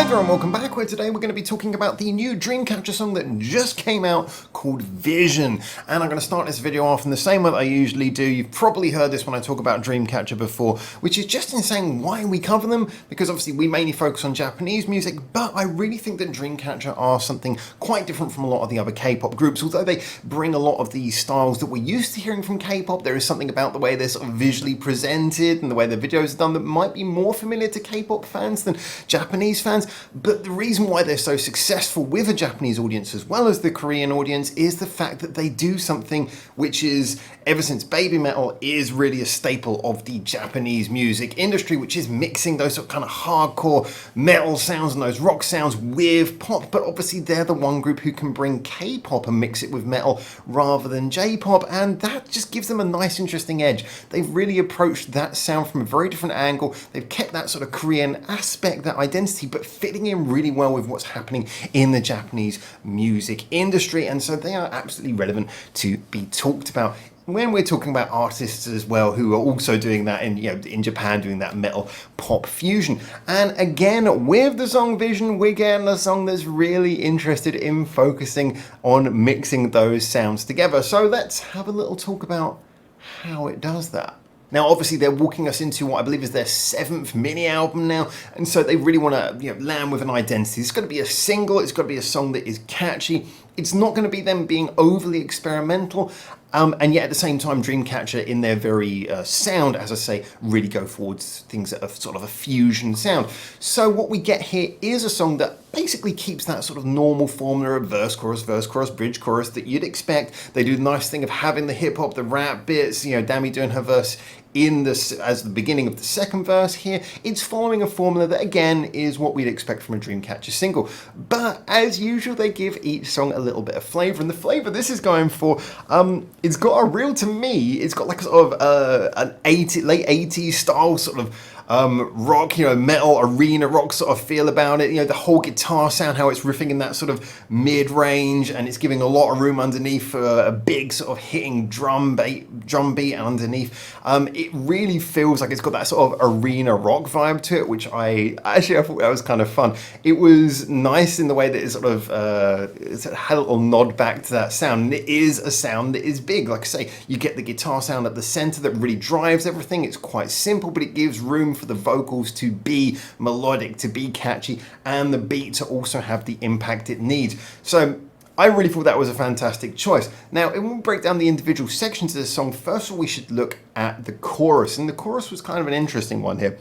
there and welcome back, where today we're going to be talking about the new Dreamcatcher song that just came out called Vision. And I'm going to start this video off in the same way that I usually do. You've probably heard this when I talk about Dreamcatcher before, which is just in saying why we cover them, because obviously we mainly focus on Japanese music, but I really think that Dreamcatcher are something quite different from a lot of the other K-pop groups. Although they bring a lot of these styles that we're used to hearing from K-pop, there is something about the way they're sort of visually presented and the way the videos are done that might be more familiar to K-pop fans than Japanese fans. But the reason why they're so successful with a Japanese audience as well as the Korean audience is the fact that they do something which is, ever since baby metal, is really a staple of the Japanese music industry, which is mixing those sort of kind of hardcore metal sounds and those rock sounds with pop. But obviously they're the one group who can bring K-pop and mix it with metal rather than J-pop, and that just gives them a nice interesting edge. They've really approached that sound from a very different angle. They've kept that sort of Korean aspect, that identity, but fitting in really well with what's happening in the Japanese music industry, and so they are absolutely relevant to be talked about when we're talking about artists as well who are also doing that in Japan, doing that metal pop fusion. And again, with the song Vision, we're getting a song that's really interested in focusing on mixing those sounds together. So let's have a little talk about how it does that. Now, obviously, they're walking us into what I believe is their 7th mini album now, and so they really want to land with an identity. It's got to be a single, it's got to be a song that is catchy. It's not going to be them being overly experimental, and yet at the same time, Dreamcatcher in their very sound, as I say, really go forwards things that are sort of a fusion sound. So what we get here is a song that basically keeps that sort of normal formula of verse, chorus, bridge, chorus that you'd expect. They do the nice thing of having the hip hop, the rap bits, Dami doing her verse in this as the beginning of the second verse here. It's following a formula that again is what we'd expect from a Dreamcatcher single. But as usual, they give each song a little bit of flavour, and the flavour this is going for, it's got a real, to me, it's got like a sort of an late 80s style sort of rock, metal arena rock sort of feel about it. The whole guitar sound, how it's riffing in that sort of mid-range, and it's giving a lot of room underneath for a big sort of hitting drum beat underneath. It really feels like it's got that sort of arena rock vibe to it, which I thought that was kind of fun. It was nice in the way that it sort of had a little nod back to that sound. And it is a sound that is big. Like I say, you get the guitar sound at the center that really drives everything. It's quite simple, but it gives room for the vocals to be melodic, to be catchy, and the beat to also have the impact it needs. So I really thought that was a fantastic choice. Now, when we break down the individual sections of the song, first of all, we should look at the chorus. And the chorus was kind of an interesting one here,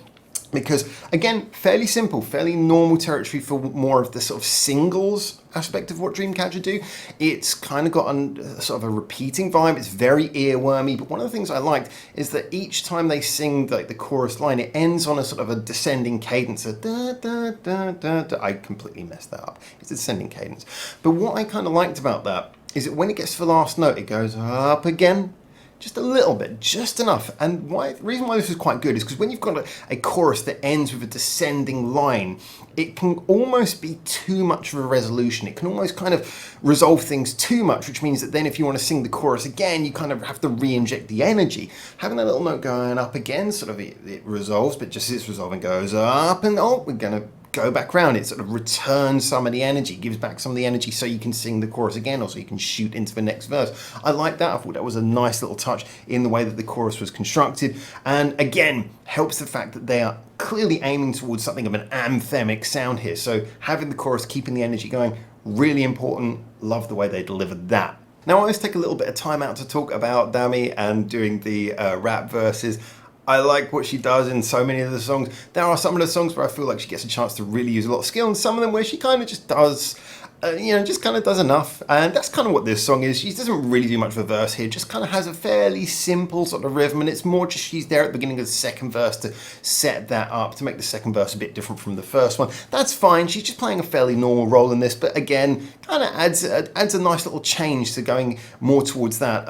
because again, fairly simple, fairly normal territory for more of the sort of singles aspect of what Dreamcatcher do. It's kind of got a sort of a repeating vibe. It's very earwormy, but one of the things I liked is that each time they sing like the chorus line, it ends on a sort of a descending cadence. Da, da, da, da, da. I completely messed that up. It's a descending cadence. But what I kind of liked about that is that when it gets to the last note, it goes up again, just a little bit, just enough. And the reason why this is quite good is because when you've got a chorus that ends with a descending line, it can almost be too much of a resolution. It can almost kind of resolve things too much, which means that then if you want to sing the chorus again, you kind of have to re-inject the energy. Having that little note going up again, sort of it resolves, but just as it's resolving, goes up, and we're going to go back round. It sort of returns some of the energy, gives back some of the energy so you can sing the chorus again, or so you can shoot into the next verse. I like that. I thought that was a nice little touch in the way that the chorus was constructed, and again, helps the fact that they are clearly aiming towards something of an anthemic sound here. So having the chorus, keeping the energy going, really important. Love the way they delivered that. Now I always take a little bit of time out to talk about Dami and doing the rap verses. I like what she does in so many of the songs. There are some of the songs where I feel like she gets a chance to really use a lot of skill, and some of them where she kind of just does, just kind of does enough. And that's kind of what this song is. She doesn't really do much of a verse here, just kind of has a fairly simple sort of rhythm, and it's more just she's there at the beginning of the second verse to set that up, to make the second verse a bit different from the first one. That's fine. She's just playing a fairly normal role in this, but again, kind of adds a nice little change to going more towards that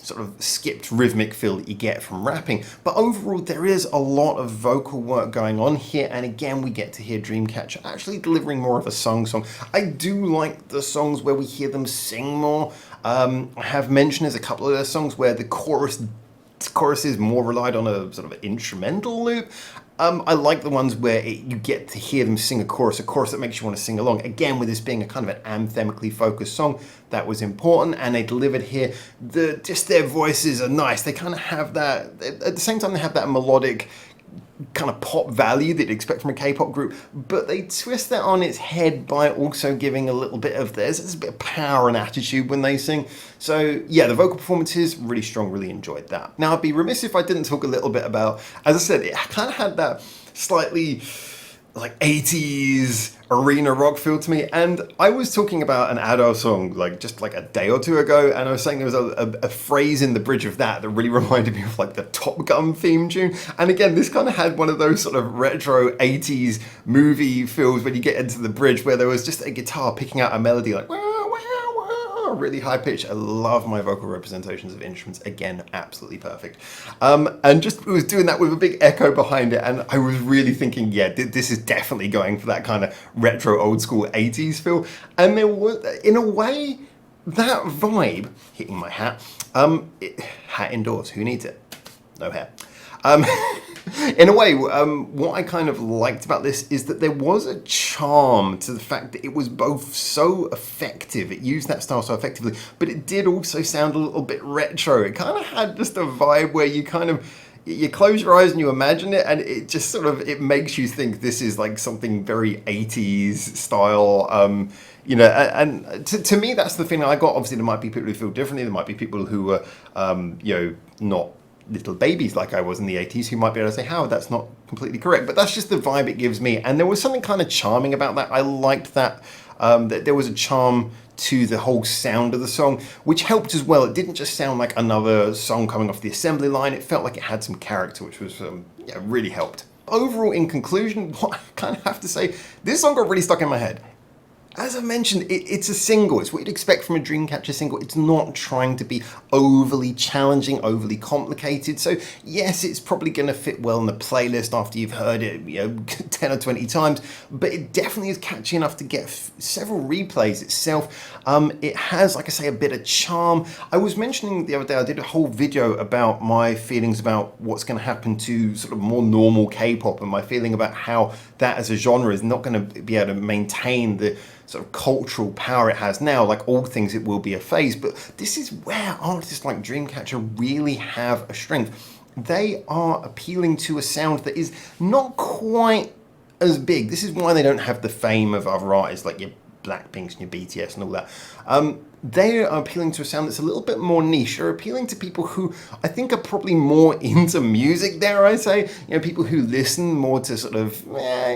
sort of skipped rhythmic feel that you get from rapping. But overall, there is a lot of vocal work going on here, and again, we get to hear Dreamcatcher actually delivering more of a song. I do like the songs where we hear them sing more. I have mentioned there's a couple of those songs where the choruses more relied on a sort of instrumental loop. I like the ones where you get to hear them sing a chorus that makes you want to sing along. Again, with this being a kind of an anthemically focused song, that was important, and they delivered here. Just their voices are nice. They kind of have that, at the same time they have that melodic kind of pop value that you'd expect from a K-pop group, but they twist that on its head by also giving a little bit of there's a bit of power and attitude when they sing. So yeah, the vocal performances really strong, really enjoyed that. Now I'd be remiss if I didn't talk a little bit about, as I said, it kind of had that slightly like 80s arena rock feel to me, and I was talking about an Adele song just like a day or two ago, and I was saying there was a phrase in the bridge of that really reminded me of like the Top Gun theme tune. And again, this kind of had one of those sort of retro 80s movie feels when you get into the bridge, where there was just a guitar picking out a melody like really high pitch. I love my vocal representations of instruments. Again, absolutely perfect. And just it was doing that with a big echo behind it, and I was really thinking, yeah, this is definitely going for that kind of retro old school 80s feel. And there was, in a way, that vibe hitting my hat. Hat indoors, who needs it? No hair. In a way, what I kind of liked about this is that there was a charm to the fact that it was both so effective, it used that style so effectively, but it did also sound a little bit retro. It kind of had just a vibe where you close your eyes and you imagine it, and it just sort of, it makes you think this is like something very 80s style, and to me, that's the thing I got. Obviously, there might be people who feel differently. There might be people who are, not little babies like I was in the 80s who might be able to say, Howard, that's not completely correct. But that's just the vibe it gives me. And there was something kind of charming about that. I liked that, that there was a charm to the whole sound of the song, which helped as well. It didn't just sound like another song coming off the assembly line. It felt like it had some character, which was really helped. Overall, in conclusion, what I kind of have to say, this song got really stuck in my head. As I mentioned, it's a single. It's what you'd expect from a Dreamcatcher single. It's not trying to be overly challenging, overly complicated. So yes, it's probably going to fit well in the playlist after you've heard it 10 or 20 times, but it definitely is catchy enough to get several replays itself. It has, like I say, a bit of charm. I was mentioning the other day, I did a whole video about my feelings about what's going to happen to sort of more normal K-pop, and my feeling about how that as a genre is not going to be able to maintain the sort of cultural power it has now. Like all things, it will be a phase, but this is where artists like Dreamcatcher really have a strength. They are appealing to a sound that is not quite as big. This is why they don't have the fame of other artists like your Blackpinks and your BTS and all that. They are appealing to a sound that's a little bit more niche. They're appealing to people who I think are probably more into music, dare I say. People who listen more to sort of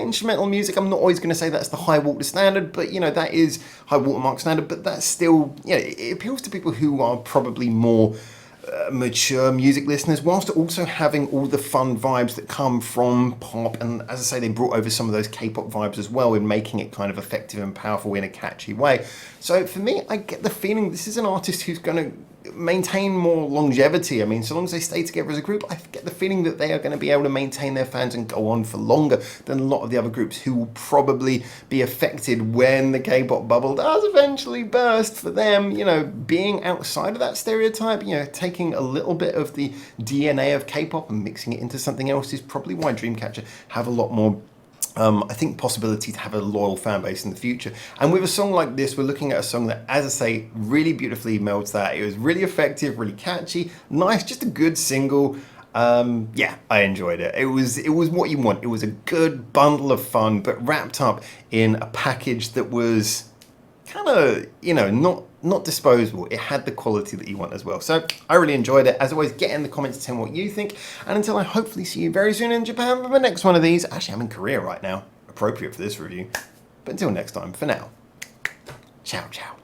instrumental music. I'm not always going to say that's the high water standard, but that is high watermark standard. But that's still, it appeals to people who are probably more mature music listeners, whilst also having all the fun vibes that come from pop. And as I say, they brought over some of those K-pop vibes as well in making it kind of effective and powerful in a catchy way. So for me, I get the feeling this is an artist who's going to maintain more longevity. I mean, so long as they stay together as a group, I get the feeling that they are going to be able to maintain their fans and go on for longer than a lot of the other groups who will probably be affected when the K-pop bubble does eventually burst for them. Being outside of that stereotype, taking a little bit of the DNA of K-pop and mixing it into something else is probably why Dreamcatcher have a lot more I think possibility to have a loyal fan base in the future. And with a song like this, we're looking at a song that, as I say, really beautifully melds that. It was really effective, really catchy, nice, just a good single. Yeah, I enjoyed it. It was what you want. It was a good bundle of fun, but wrapped up in a package that was kind of, not disposable. It had the quality that you want as well. So I really enjoyed it. As always, get in the comments to tell me what you think. And until I hopefully see you very soon in Japan for the next one of these. Actually, I'm in Korea right now. Appropriate for this review. But until next time, for now, ciao, ciao.